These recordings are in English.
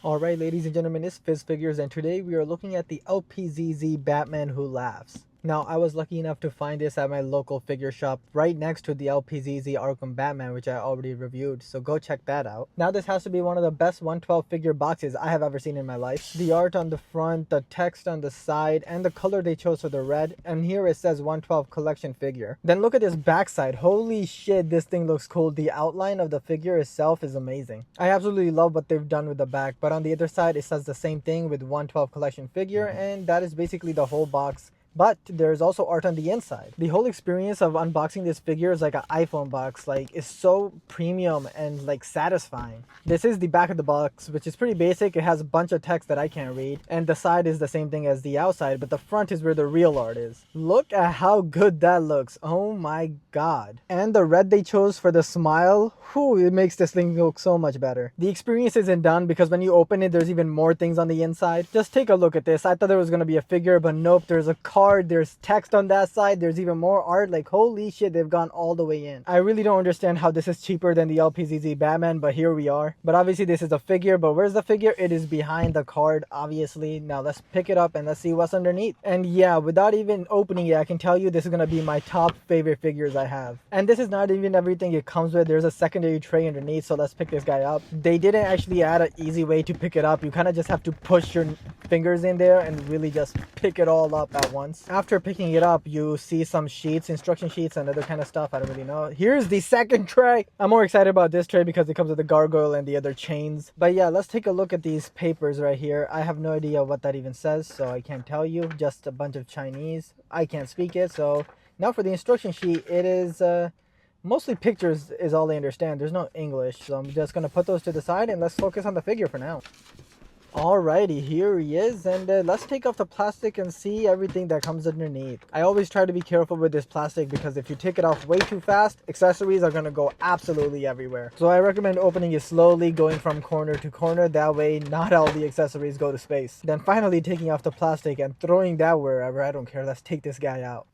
Alright, ladies and gentlemen, it's Fizz Figures, and today we are looking at the LPZZ Batman Who Laughs. Now, I was lucky enough to find this at my local figure shop right next to the LPZZ Arkham Batman, which I already reviewed, so go check that out. Now, this has to be one of the best 112 figure boxes I have ever seen in my life. The art on the front, the text on the side, and the color they chose for the red, and here it says 112 collection figure. Then look at this backside. Holy shit, this thing looks cool. The outline of the figure itself is amazing. I absolutely love what they've done with the back, but on the other side it says the same thing with 112 collection figure, and that is basically the whole box. But there's also art on the inside. The whole experience of unboxing this figure is like an iPhone box. Like, it's so premium and like satisfying. This is the back of the box, which is pretty basic. It has a bunch of text that I can't read, and the side is the same thing as the outside, but the front is where the real art is. Look at how good that looks. Oh my god. And the red they chose for the smile, whew, it makes this thing look so much better. The experience isn't done because when you open it, there's even more things on the inside. Just take a look at this. I thought there was gonna be a figure, but nope, there's a card, there's text on that side, there's even more art. Like, holy shit, they've gone all the way in. I really don't understand how this is cheaper than the LPZZ Batman, but here we are. But obviously this is a figure, but where's the figure? It is behind the card, obviously. Now let's pick it up and let's see what's underneath. And yeah, without even opening it, I can tell you this is gonna be my top favorite figures I have. And this is not even everything it comes with. There's a secondary tray underneath, so let's pick this guy up. They didn't actually add an easy way to pick it up. You kind of just have to push your fingers in there and really just pick it all up at once. After picking it up, you see some sheets, instruction sheets and other kind of stuff. I don't really know. Here's the second tray. I'm more excited about this tray because it comes with the gargoyle and the other chains. But yeah, let's take a look at these papers right here. I have no idea what that even says, so I can't tell you. Just a bunch of Chinese. I can't speak it, so now for the instruction sheet, it is mostly pictures is all I understand. There's no English, so I'm just gonna put those to the side and let's focus on the figure for now. Alrighty, here he is, and let's take off the plastic and see everything that comes underneath. I always try to be careful with this plastic because if you take it off way too fast, accessories are gonna go absolutely everywhere. So I recommend opening it slowly, going from corner to corner. That way not all the accessories go to space. Then finally taking off the plastic and throwing that wherever. I don't care. Let's take this guy out.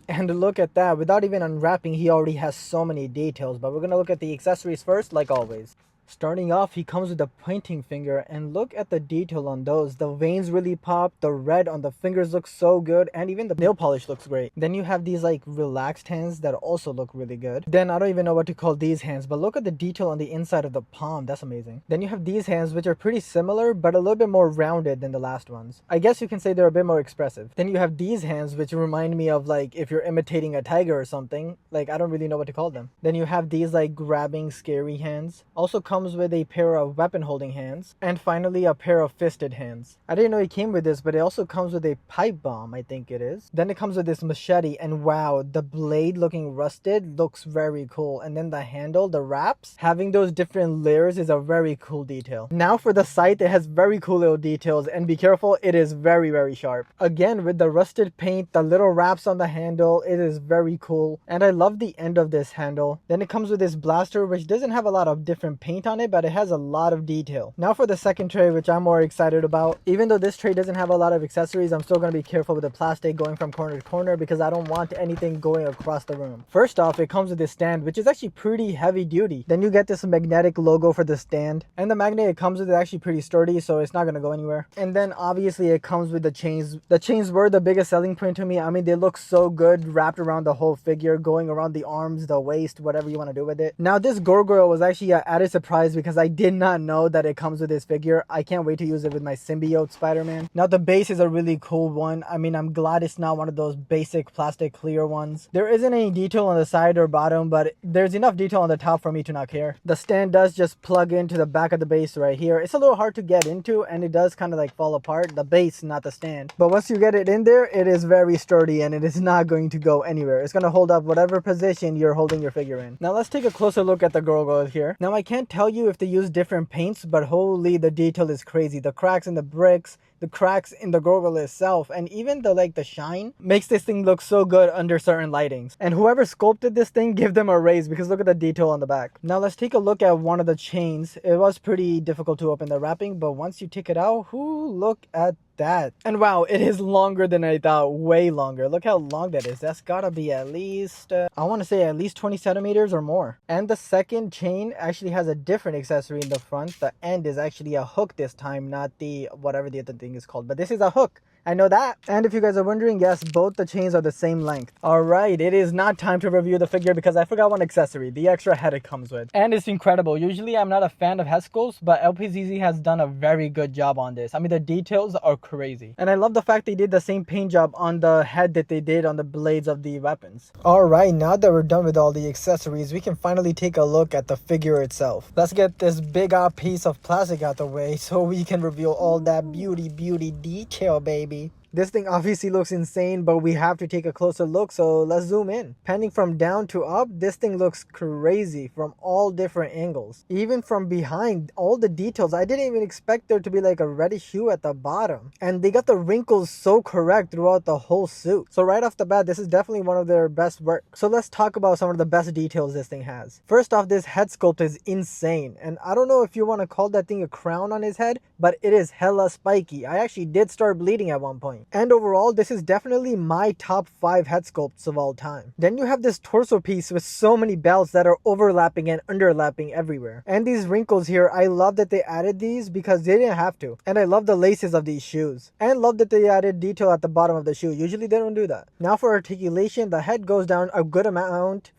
And look at that, without even unwrapping, he already has so many details. But we're gonna look at the accessories first, like always. Starting off, he comes with a pointing finger, and look at the detail on those. The veins really pop, the red on the fingers looks so good, and even the nail polish looks great. Then you have these like relaxed hands that also look really good. Then I don't even know what to call these hands, but look at the detail on the inside of the palm. That's amazing. Then you have these hands, which are pretty similar, but a little bit more rounded than the last ones. I guess you can say they're a bit more expressive. Then you have these hands, which remind me of like if you're imitating a tiger or something. Like, I don't really know what to call them. Then you have these like grabbing scary hands. Also comes with a pair of weapon holding hands, and finally a pair of fisted hands. I didn't know it came with this, but it also comes with a pipe bomb, I think it is. Then it comes with this machete, and wow, the blade looking rusted looks very cool. And then the handle, the wraps, having those different layers is a very cool detail. Now for the sight, it has very cool little details, and be careful, it is very sharp. Again, with the rusted paint, the little wraps on the handle, it is very cool, and I love the end of this handle. Then it comes with this blaster, which doesn't have a lot of different paint on it, but it has a lot of detail. Now for the second tray, which I'm more excited about. Even though this tray doesn't have a lot of accessories, I'm still going to be careful with the plastic going from corner to corner because I don't want anything going across the room. First off, it comes with this stand, which is actually pretty heavy duty. Then you get this magnetic logo for the stand, and the magnet it comes with is actually pretty sturdy, so it's not going to go anywhere. And then obviously it comes with the chains. The chains were the biggest selling point to me. I mean, they look so good wrapped around the whole figure, going around the arms, the waist, whatever you want to do with it. Now this gargoyle was actually an added surprise because I did not know that it comes with this figure. I can't wait to use it with my symbiote Spider-Man. Now the base is a really cool one. I mean, I'm glad it's not one of those basic plastic clear ones. There isn't any detail on the side or bottom, but there's enough detail on the top for me to not care. The stand does just plug into the back of the base right here. It's a little hard to get into, and it does kind of like fall apart. The base, not the stand. But once you get it in there, it is very sturdy and it is not going to go anywhere. It's going to hold up whatever position you're holding your figure in. Now let's take a closer look at the gargoyle here. Now I can't tell you if they use different paints, but holy, the detail is crazy. The cracks in the bricks, the cracks in the goggle itself, and even the shine makes this thing look so good under certain lightings. And whoever sculpted this thing, give them a raise, because look at the detail on the back. Now let's take a look at one of the chains. It was pretty difficult to open the wrapping, but once you take it out, look at that. And wow, it is longer than I thought, way longer. Look how long that is. That's gotta be at least I want to say at least 20 centimeters or more. And the second chain actually has a different accessory in the front. The end is actually a hook this time, not the whatever the other thing is called, but this is a hook. I know that. And if you guys are wondering, yes, both the chains are the same length. Alright, it is not time to review the figure because I forgot one accessory, the extra head it comes with. And it's incredible. Usually I'm not a fan of head sculpts, but LPZZ has done a very good job on this. I mean, the details are crazy. And I love the fact they did the same paint job on the head that they did on the blades of the weapons. Alright, now that we're done with all the accessories, we can finally take a look at the figure itself. Let's get this big piece of plastic out the way so we can reveal all that beauty detail, baby. This thing obviously looks insane, but we have to take a closer look, so let's zoom in. Panning from down to up, this thing looks crazy from all different angles. Even from behind, all the details, I didn't even expect there to be like a reddish hue at the bottom. And they got the wrinkles so correct throughout the whole suit. So right off the bat, this is definitely one of their best work. So let's talk about some of the best details this thing has. First off, this head sculpt is insane. And I don't know if you want to call that thing a crown on his head, but it is hella spiky. I actually did start bleeding at one point. And overall, this is definitely my top 5 head sculpts of all time. Then you have this torso piece with so many belts that are overlapping and underlapping everywhere. And these wrinkles here, I love that they added these because they didn't have to. And I love the laces of these shoes. And love that they added detail at the bottom of the shoe. Usually they don't do that. Now for articulation, the head goes down a good amount.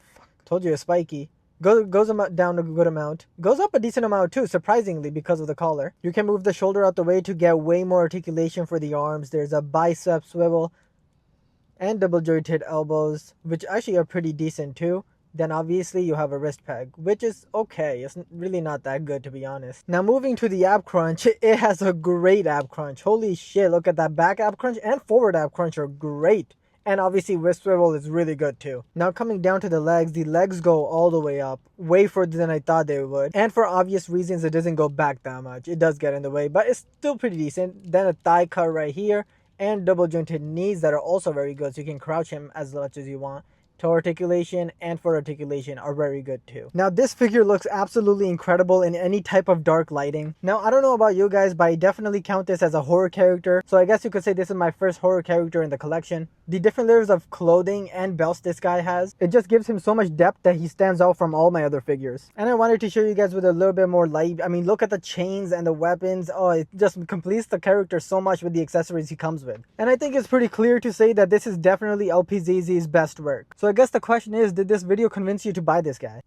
Told you it's spiky. Goes down a good amount. Goes up a decent amount too, surprisingly, because of the collar. You can move the shoulder out the way to get way more articulation for the arms. There's a bicep swivel and double jointed elbows, which actually are pretty decent too. Then obviously you have a wrist peg, which is okay. It's really not that good, to be honest. Now moving to the ab crunch, it has a great ab crunch. Holy shit, look at that back ab crunch and forward ab crunch are great. And obviously wrist swivel is really good too. Now coming down to the legs go all the way up, way further than I thought they would. And for obvious reasons, it doesn't go back that much. It does get in the way, but it's still pretty decent. Then a thigh cut right here, and double jointed knees that are also very good, so you can crouch him as much as you want. Toe articulation and foot articulation are very good too. Now this figure looks absolutely incredible in any type of dark lighting. Now I don't know about you guys, but I definitely count this as a horror character. So I guess you could say this is my first horror character in the collection. The different layers of clothing and belts this guy has, it just gives him so much depth that he stands out from all my other figures. And I wanted to show you guys with a little bit more light. I mean, look at the chains and the weapons. Oh, it just completes the character so much with the accessories he comes with. And I think it's pretty clear to say that this is definitely LPZZ's best work. So I guess the question is, did this video convince you to buy this guy?